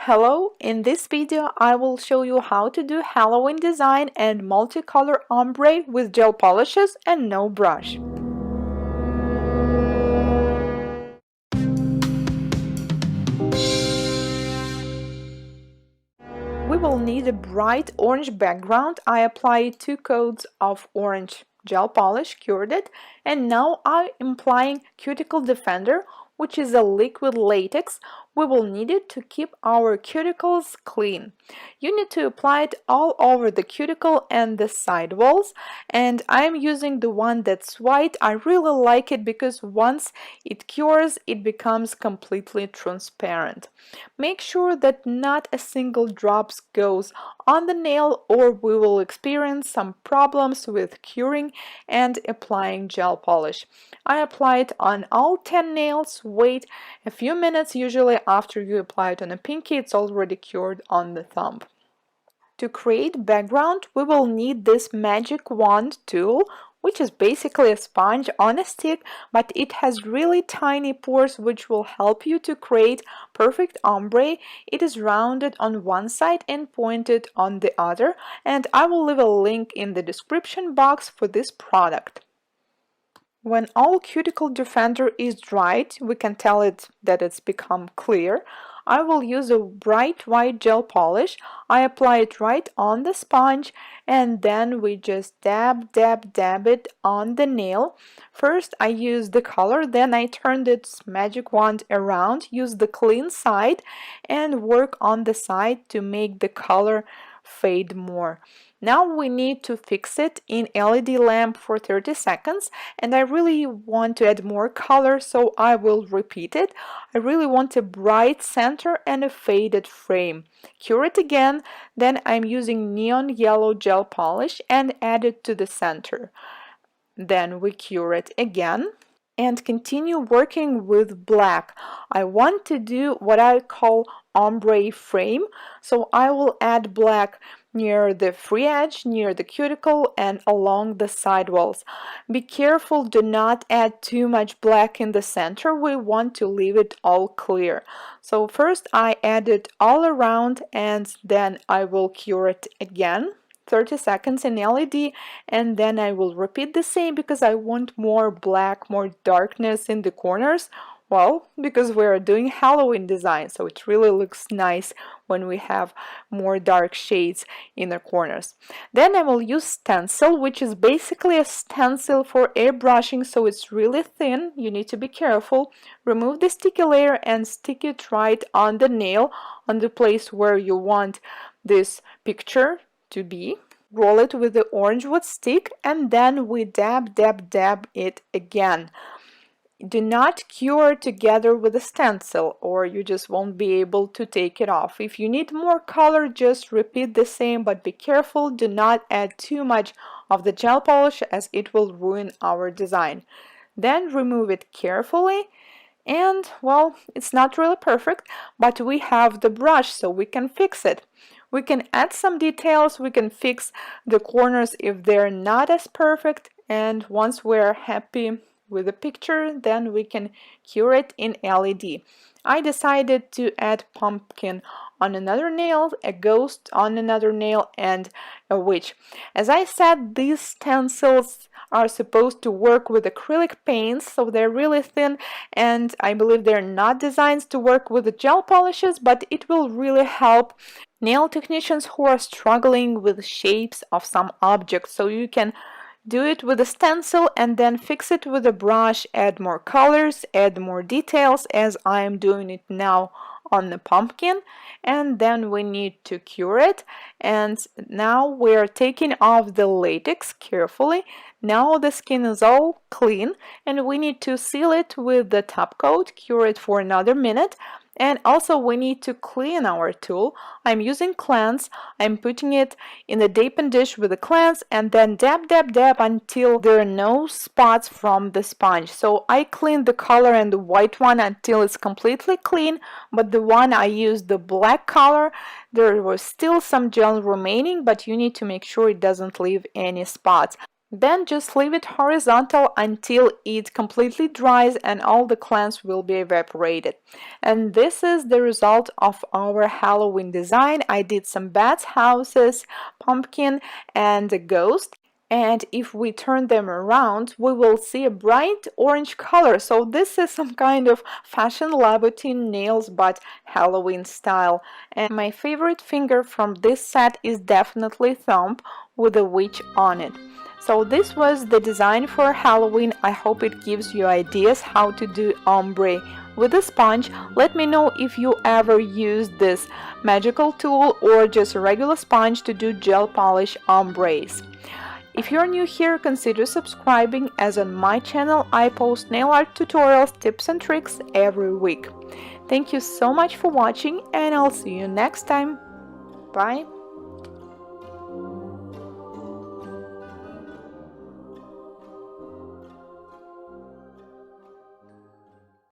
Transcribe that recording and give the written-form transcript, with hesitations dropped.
Hello, in this video I will show you how to do Halloween design and multicolor ombre with gel polishes and no brush. We will need a bright orange background. I applied 2 coats of orange gel polish, cured it, and now I'm applying cuticle defender, which is a liquid latex. We will need it to keep our cuticles clean. You need to apply it all over the cuticle and the side walls, and I'm using the one that's white. I really like it because once it cures, it becomes completely transparent. Make sure that not a single drop goes on the nail or we will experience some problems with curing and applying gel polish. I apply it on all 10 nails. Wait a few minutes. Usually after you apply it on a pinky, it's already cured on the thumb. To create background, we will need this magic wand tool, which is basically a sponge on a stick, but it has really tiny pores which will help you to create perfect ombre. It is rounded on one side and pointed on the other, and I will leave a link in the description box for this product. When all cuticle defender is dried, we can tell it that it's become clear. I will use a bright white gel polish. I apply it right on the sponge and then we just dab it on the nail. First I use the color, then I turn this magic wand around, use the clean side and work on the side to make the color fade more. Now we need to fix it in LED lamp for 30 seconds, and I really want to add more color, so I will repeat it. I really want a bright center and a faded frame. Cure it again, then I'm using neon yellow gel polish and add it to the center. Then we cure it again and continue working with black. I want to do what I call ombre frame, so I will add black near the free edge, near the cuticle, and along the side walls. Be careful, do not add too much black in the center. We want to leave it all clear. So first I add it all around and then I will cure it again. 30 seconds in LED, and then I will repeat the same because I want more black, more darkness in the corners. Well, because we're doing Halloween design, so it really looks nice when we have more dark shades in the corners. Then I will use stencil, which is basically a stencil for airbrushing, so it's really thin. You need to be careful. Remove the sticky layer and stick it right on the nail, on the place where you want this picture to be. Roll it with the orange wood stick and then we dab it again. Do not cure together with the stencil or you just won't be able to take it off. If you need more color, just repeat the same, but be careful, do not add too much of the gel polish as it will ruin our design. Then remove it carefully. And well, it's not really perfect, but we have the brush so we can fix it. We can add some details, we can fix the corners if they're not as perfect, and once we're happy with the picture, then we can cure it in LED. I decided to add pumpkin on another nail, a ghost on another nail, and a witch. As I said, these stencils are supposed to work with acrylic paints, so they're really thin, and I believe they're not designed to work with the gel polishes, but it will really help nail technicians who are struggling with shapes of some objects. So you can do it with a stencil and then fix it with a brush, add more colors, add more details as I am doing it now on the pumpkin, and then we need to cure it. And now we're taking off the latex carefully. Now the skin is all clean and we need to seal it with the top coat, cure it for another minute. And also we need to clean our tool. I'm using cleanse. I'm putting it in the dampened dish with a cleanse and then dab until there are no spots from the sponge. So I cleaned the color and the white one until it's completely clean, but the one I used the black color, there was still some gel remaining, but you need to make sure it doesn't leave any spots. Then just leave it horizontal until it completely dries and all the cleanse will be evaporated. And this is the result of our Halloween design. I did some bats, houses, pumpkin, and a ghost. And if we turn them around, we will see a bright orange color. So this is some kind of fashion Louboutin nails, but Halloween style. And my favorite finger from this set is definitely thumb with a witch on it. So this was the design for Halloween. I hope it gives you ideas how to do ombre with a sponge. Let me know if you ever used this magical tool or just a regular sponge to do gel polish ombres. If you're new here, consider subscribing, as on my channel I post nail art tutorials, tips and tricks every week. Thank you so much for watching, and I'll see you next time. Bye!